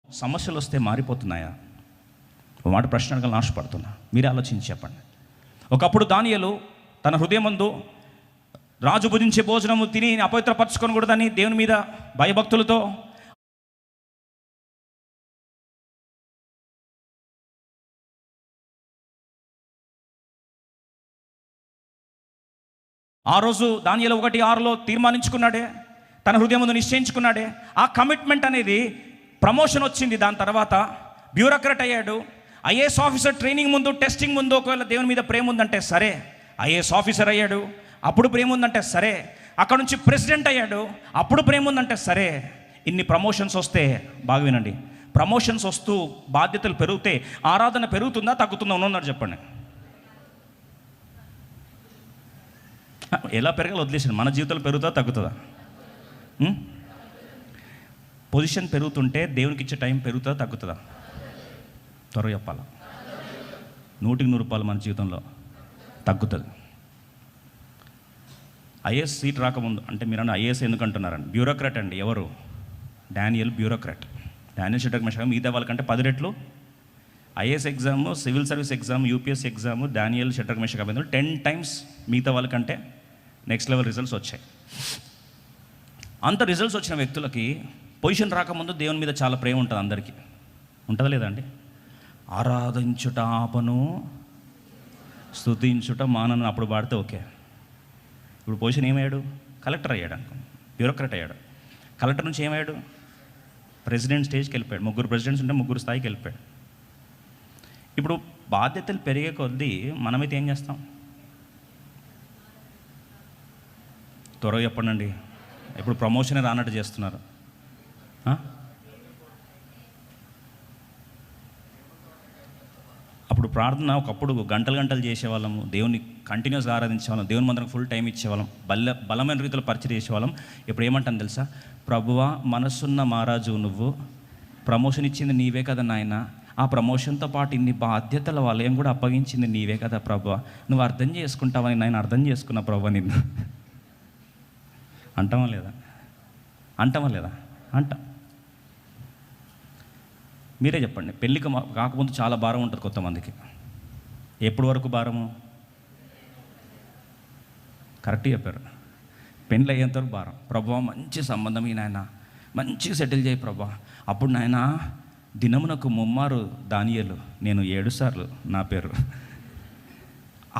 సమస్యలు వస్తే మారిపోతున్నాయా? ఒక మాట ప్రశ్న అడగాలని ఆశపడుతున్నా, మీరే ఆలోచించి చెప్పండి. ఒకప్పుడు దానియేలు తన హృదయమందు రాజు భుజించే భోజనము తిని అపవిత్రపరచుకొనకూడదని దేవుని మీద భయభక్తులతో ఆ రోజు దానియేలు 1:6 తీర్మానించుకున్నాడే, తన హృదయమందు నిశ్చయించుకున్నాడే. ఆ కమిట్మెంట్ అనేది ప్రమోషన్ వచ్చింది. దాని తర్వాత బ్యూరోక్రాట్ అయ్యాడు. ఐఏఎస్ ఆఫీసర్ ట్రైనింగ్ ముందు, టెస్టింగ్ ముందు ఒకవేళ దేవుని మీద ప్రేమ ఉందంటే సరే, ఐఏఎస్ ఆఫీసర్ అయ్యాడు, అప్పుడు ప్రేమ ఉందంటే సరే. అక్కడ నుంచి ప్రెసిడెంట్ అయ్యాడు, అప్పుడు ప్రేమ ఉందంటే సరే. ఇన్ని ప్రమోషన్స్ వస్తే, బాగా వినండి, ప్రమోషన్స్ వస్తూ బాధ్యతలు పెరిగితే ఆరాధన పెరుగుతుందా తగ్గుతుందా? ఉన్నన్నారు చెప్పండి. ఎలా పెరగాలి వదిలేసాను. మన జీవితంలో పెరుగుతుందా తగ్గుతుందా? పొజిషన్ పెరుగుతుంటే దేవునికి ఇచ్చే టైం పెరుగుతుందా తగ్గుతుందా? త్వరగా చెప్పాలా? 100కి 100 మన జీవితంలో తగ్గుతుంది. ఐఏఎస్ సీట్ రాకముందు, అంటే మీరు అన్న ఐఏఎస్ ఎందుకు అంటున్నారండి? బ్యూరోక్రాట్ అండి. ఎవరు? Daniel bureaucrat. Daniel Shadrach Meshach మిగతా వాళ్ళకంటే 10 రెట్లు IAS exam, civil service exam, UPSC exam Daniel Shadrach Meshach 10 times మిగతా వాళ్ళకంటే నెక్స్ట్ లెవెల్ రిజల్ట్స్ వచ్చాయి. అంత రిజల్ట్స్ వచ్చిన వ్యక్తులకి పొజిషన్ రాకముందు దేవుని మీద చాలా ప్రేమ ఉంటుంది. అందరికీ ఉంటుందా లేదా అండి? ఆరాధించుట ఆపను, స్తుతించుట మానను అప్పుడు పాడితే ఓకే. ఇప్పుడు పొజిషన్ ఏమయ్యాడు? కలెక్టర్ అయ్యాడు అనుకో, బ్యూరోక్రాట్ అయ్యాడు. కలెక్టర్ నుంచి ఏమయ్యాడు? ప్రెసిడెంట్ స్టేజ్కి వెళ్ళిపోయాడు. 3 ప్రెసిడెంట్స్ ఉంటే 3 స్థాయికి వెళ్ళిపోయాడు. ఇప్పుడు బాధ్యతలు పెరిగే కొద్దీ మనమైతే ఏం చేస్తాం? త్వరగా చెప్పండి. ఇప్పుడు ప్రమోషన్ రానట్టు చేస్తున్నారు. అప్పుడు ప్రార్థన ఒకప్పుడు గంటలు చేసేవాళ్ళము, దేవుని కంటిన్యూస్గా ఆరాధించేవాళ్ళం, దేవుని మందిరం ఫుల్ టైం ఇచ్చేవాళ్ళం, బలమైన రీతిలో పరిచయం చేసేవాళ్ళం. ఇప్పుడు ఏమంటాను తెలుసా? ప్రభువా, మనసున్న మహారాజు నువ్వు, ప్రమోషన్ ఇచ్చింది నీవే కదా నాయన, ఆ ప్రమోషన్తో పాటు ఇన్ని బాధ్యతల వలయం కూడా అప్పగించింది నీవే కదా ప్రభువా, నువ్వు అర్థం చేసుకుంటావని నేను అర్థం చేసుకున్నా ప్రభువా నిన్ను. అంటామా లేదా? అంటాం. మీరే చెప్పండి. పెళ్ళికి కాకముందు చాలా భారం ఉంటుంది కొంతమందికి. ఎప్పటి వరకు భారము? కరెక్ట్ చెప్పారు. పెళ్ళి అయ్యేంతవరకు భారం. ప్రభువా, మంచి సంబంధం ఈ నాయన, మంచిగా సెటిల్ చేయి ప్రభువా. అప్పుడు నాయన దినమునకు 3 దానియేలు, నేను 7 సార్లు నా పేరు.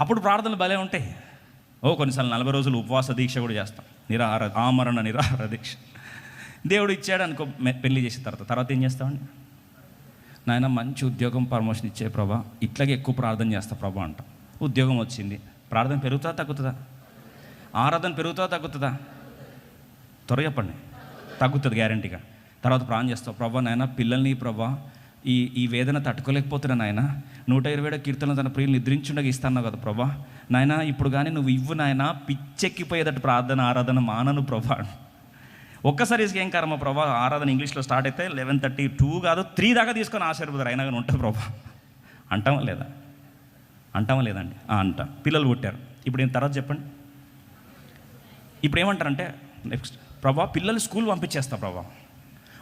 అప్పుడు ప్రార్థనలు భలే ఉంటాయి. కొన్నిసార్లు 40 రోజులు ఉపవాస దీక్ష కూడా చేస్తాం. ఆమరణ నిరాహార దీక్ష. దేవుడు ఇచ్చాడు అనుకో, పెళ్లి చేసిన తర్వాత ఏం చేస్తామండి? నాయన మంచి ఉద్యోగం, ప్రమోషన్ ఇచ్చే ప్రభా, ఇట్లాగే ఎక్కువ ప్రార్థన చేస్తా ప్రభా అంట. ఉద్యోగం వచ్చింది, ప్రార్థన పెరుగుతుందా తగ్గుతుందా? ఆరాధన పెరుగుతుందా తగ్గుతుందా? త్వరగా చెప్పండి. తగ్గుతుంది గ్యారంటీగా. తర్వాత ప్రార్థన చేస్తావు, ప్రభా నాయన పిల్లల్ని ప్రభా ఈ వేదన తట్టుకోలేకపోతున్నా నాయన, 127 కీర్తనలు తన ప్రియులు నిద్రించుండగా ఇస్తాను కదా ప్రభా నాయన, ఇప్పుడు కానీ నువ్వు ఇవ్వు నాయన, పిచ్చెక్కిపోయేదట్టు ప్రార్థన ఆరాధన మానను ప్రభా. ఒక్కసారి ఏం కర్మ ప్రభా, ఆరాధన ఇంగ్లీష్లో స్టార్ట్ అయితే 11:32 కాదు 3 దాకా తీసుకొని ఆశీర్వదరు అయినా కానీ ఉంటుంది ప్రభా. అంటామా లేదండి? అంటాం. పిల్లలు పుట్టారు. ఇప్పుడు ఏం తర్వాత చెప్పండి. ఇప్పుడు ఏమంటారంటే నెక్స్ట్, ప్రభా పిల్లలు స్కూల్ పంపించేస్తా ప్రభా,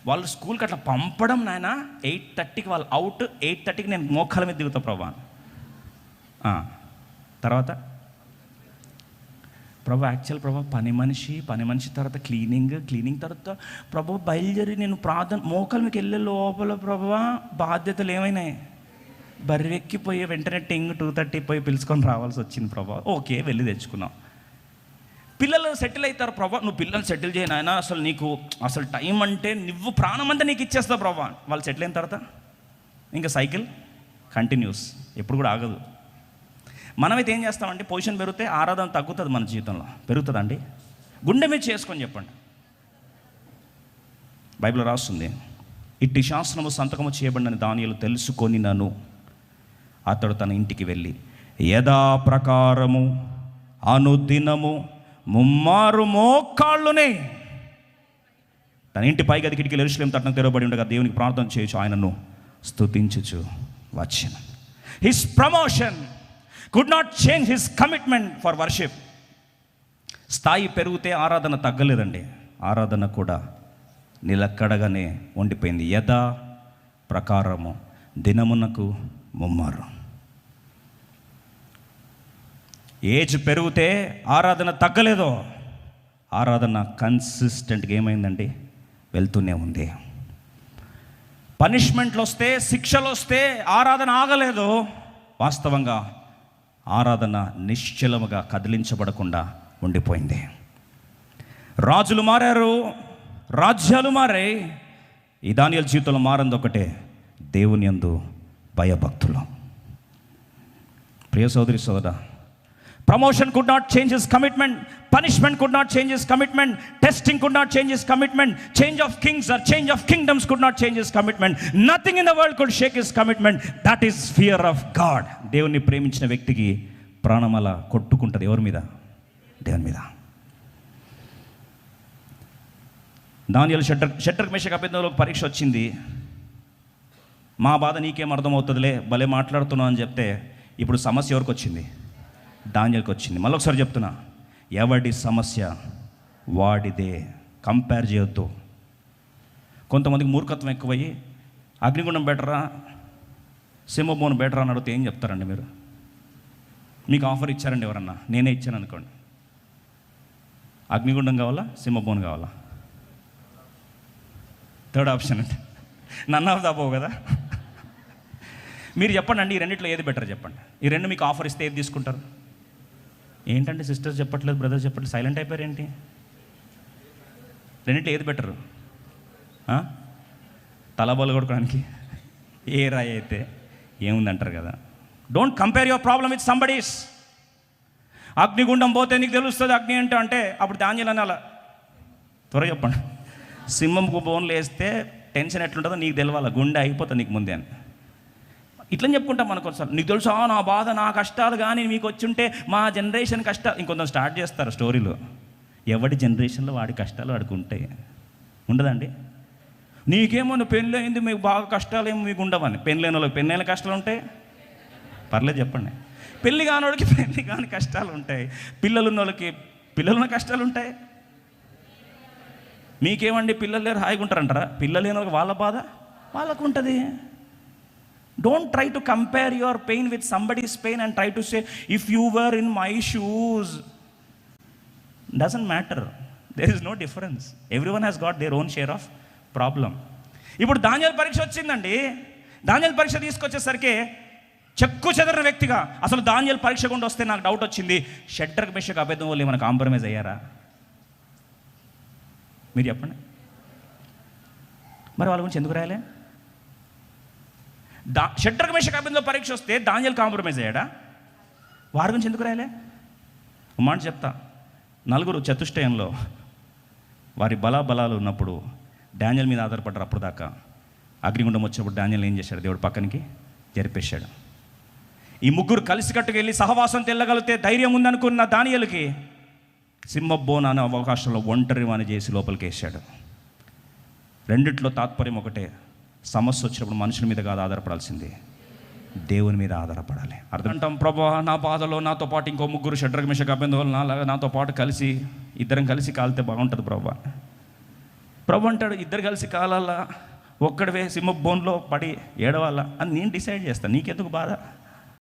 వాళ్ళు స్కూల్కి అట్లా పంపడం నాయన 8:30కి వాళ్ళు అవుట్, 8:30కి నేను మోకాల మీద దిగుతా ప్రభా. తర్వాత ప్రభా యాక్చువల్ ప్రభా పని మనిషి తర్వాత క్లీనింగ్ తర్వాత ప్రభా బయలుదేరి నేను ప్రార్థన మోకాల మీకు వెళ్ళే లోపల ప్రభా బాధ్యతలు ఏమైనాయి? బర్రెక్కిపోయి వెంటనే 2:30 పోయి పిలుచుకొని రావాల్సి వచ్చింది ప్రభా. ఓకే, వెళ్ళి తెచ్చుకున్నాం. పిల్లలు సెటిల్ అవుతారు ప్రభా, నువ్వు పిల్లలు సెటిల్ చేయను ఆయన, అసలు నీకు అసలు టైం అంటే నువ్వు ప్రాణం అంతా నీకు ఇచ్చేస్తావు ప్రభా. వాళ్ళు సెటిల్ అయిన తర్వాత ఇంకా సైకిల్ కంటిన్యూస్, ఎప్పుడు కూడా ఆగదు. మనమైతే ఏం చేస్తామంటే పొజిషన్ పెరిగితే ఆరాధన తగ్గుతుంది మన జీవితంలో. పెరుగుతుందా అండి? గుండె మీద చేసుకొని చెప్పండి. బైబిల్ రాస్తుంది, ఇట్టి శాసనము సంతకము చేయబడినని దానియేలు తెలుసుకొని నన్ను అతడు తన ఇంటికి వెళ్ళి యథాప్రకారము అనుదినము 3 మోకాళ్ళునే తన ఇంటి పైగది కిటికీలు యెరూషలేము తట్టునకు తెరవబడి ఉండగా దేవునికి ప్రార్థన చేయొచ్చు, ఆయనను స్తుతించుచు వచ్చెను. His promotion could not change his commitment for worship. స్థాయి పెరిగితే ఆరాధన తగ్గలేదండి, ఆరాధన కూడా నిలకడగానే ఉండిపోయింది. యథా ప్రకారము దినమునకు ముమ్మారు. ఏజ్ పెరిగితే ఆరాధన తగ్గలేదో, ఆరాధన కన్సిస్టెంట్గా ఏమైందండి, వెళ్తూనే ఉంది. పనిష్మెంట్లు వస్తే, శిక్షలు వస్తే ఆరాధన ఆగలేదు. వాస్తవంగా ఆరాధన నిశ్చలముగా కదిలించబడకుండా ఉండిపోయింది. రాజులు మారారు, రాజ్యాలు మారాయి. ఈ దానియేలు జీవితంలో మారింది ఒకటే, దేవుని యందు భయభక్తులు. ప్రియ సోదరి సోదరా, promotion could not change his commitment, punishment could not change his commitment, testing could not change his commitment, change of kings or change of kingdoms could not change his commitment, nothing in the world could shake his commitment. That is fear of God. దేవుని ప్రేమించిన వ్యక్తికి ప్రాణమల కొట్టుకుంటుంది. ఎవరి మీద? దేవుని మీద. దానియేలు షడ్రక్ మేషక్ అబేద్నెగోలకు పరీక్ష వచ్చింది. మా బాధ నీకేం అర్థమవుతుందిలే, భలే మాట్లాడుతున్నావు అని చెప్తే, ఇప్పుడు సమస్య ఎవరికి వచ్చింది? దానియేలుకి వచ్చింది. మళ్ళీ ఒకసారి చెప్తున్నా, ఎవడి సమస్య వాడిదే. కంపేర్ చేయొద్దు. కొంతమందికి మూర్ఖత్వం ఎక్కువయ్యి అగ్నిగుండం బెటరా, సింహభవనం బెటరా అని అడిగితే ఏం చెప్తారండి మీరు? మీకు ఆఫర్ ఇచ్చారండి ఎవరన్నా, నేనే ఇచ్చాను అనుకోండి, అగ్నిగుండం కావాలా, సింహభవనం కావాలా? థర్డ్ ఆప్షన్ అంటే నన్ ఆఫ్ ద అబోవ్ కదా. మీరు చెప్పండి అండి, ఈ రెండిట్లో ఏది బెటర్ చెప్పండి. ఈ రెండు మీకు ఆఫర్ ఇస్తే ఏది తీసుకుంటారు? ఏంటంటే సిస్టర్స్ చెప్పట్లేదు, బ్రదర్స్ చెప్పట్లేదు, సైలెంట్ అయిపోయారు ఏంటి? రెండింటిలో ఏది బెటరు? తలబోలు కొడుకోవడానికి ఏ రాయి అయితే ఏముందంటారు కదా. Don't compare your problem with somebody's. అగ్నిగుండం పోతే నీకు తెలుస్తుంది అగ్ని అంటే అప్పుడు దానియేలు అనాల, త్వరగా చెప్పండి. సింహంకు బోన్లు వేస్తే టెన్షన్ ఎట్లుంటుందో నీకు తెలవాలి, గుండె అయిపోతుంది నీకు ముందే అని. ఇట్లని చెప్పుకుంటాం మనకు ఒకసారి. నీకు తెలుసా నా బాధ, నా కష్టాలు కానీ మీకు వచ్చుంటే మా జనరేషన్ కష్టాలు. ఇంకొంచెం స్టార్ట్ చేస్తారు స్టోరీలు. ఎవడి జనరేషన్లో వాడి కష్టాలు వాడికి ఉంటాయి, ఉండదండి? నీకేమో పెళ్ళి అయింది, మీకు బాగా కష్టాలు ఏమో మీకు ఉండవని. పెళ్ళైన వాళ్ళకి పెళ్ళైన కష్టాలు ఉంటాయి, పర్లేదు చెప్పండి. పెళ్ళి కానివాడికి పెళ్ళి కాని కష్టాలు ఉంటాయి, పిల్లలు ఉన్న వాళ్ళకి పిల్లలున్న కష్టాలు ఉంటాయి. మీకేమండి పిల్లలు లేరు హాయిగా ఉంటారంటారా? పిల్లలు లేని వాళ్ళకి వాళ్ళ బాధ వాళ్ళకు ఉంటుంది. Don't try to compare your pain with somebody's pain and try to say, if you were in my shoes. Doesn't matter. There is no difference. Everyone has got their own share of problem. ఇప్పుడు దానియేలు పరీక్ష వచ్చిందండి. దానియేలు పరీక్ష తీసుకొచ్చేసరికి చెక్కు చెదరిన వ్యక్తిగా, అసలు దానియేలు పరీక్ష గుండా వస్తే నాకు డౌట్ వచ్చింది, షడ్రక్ మేషక్ అబేద్నెగోలు ఏమైనా కాంప్రమైజ్ అయ్యారా? మీరు చెప్పండి. మరి వాళ్ళ గురించి ఎందుకు రాయలే? షడ్రక్ మేషక్ అబేద్నెగోలో పరీక్ష వస్తే దానియేలు కాంప్రమైజ్ అయ్యాడా? వారి గురించి ఎందుకు రాయలే? మాట చెప్తా. నలుగురు చతుష్టయంలో వారి బలాలు ఉన్నప్పుడు డానియేలు మీద ఆధారపడ్డారు. అప్పుడు దాకా అగ్నిగుండం వచ్చినప్పుడు డానియేలు ఏం చేశాడు? దేవుడు పక్కనికి జరిపేశాడు. ఈ ముగ్గురు కలిసికట్టుకు వెళ్ళి సహవాసం తెల్లగలిగితే ధైర్యం ఉందనుకున్న దానియేలుకి సింహబోన్ అనే అవకాశంలో ఒంటరి వాని చేసి లోపలికి వేసాడు. రెండిట్లో తాత్పర్యం ఒకటే, సమస్య వచ్చినప్పుడు మనుషుల మీద కాదు ఆధారపడాల్సింది, దేవుని మీద ఆధారపడాలి. అర్థం అంటాం, ప్రభువా నా బాధలో నాతో పాటు ఇంకో ముగ్గురు షడ్రక్ మేషక్ అబేద్నెగోలు నాతో పాటు కలిసి ఇద్దరం కలిసి కాలితే బాగుంటుంది ప్రభువా. ప్రభు అంటాడు, ఇద్దరు కలిసి కాలాలా, ఒక్కడివే సింహ బోన్లో పడి ఏడవాలా అని నేను డిసైడ్ చేస్తాను, నీకెందుకు బాధ?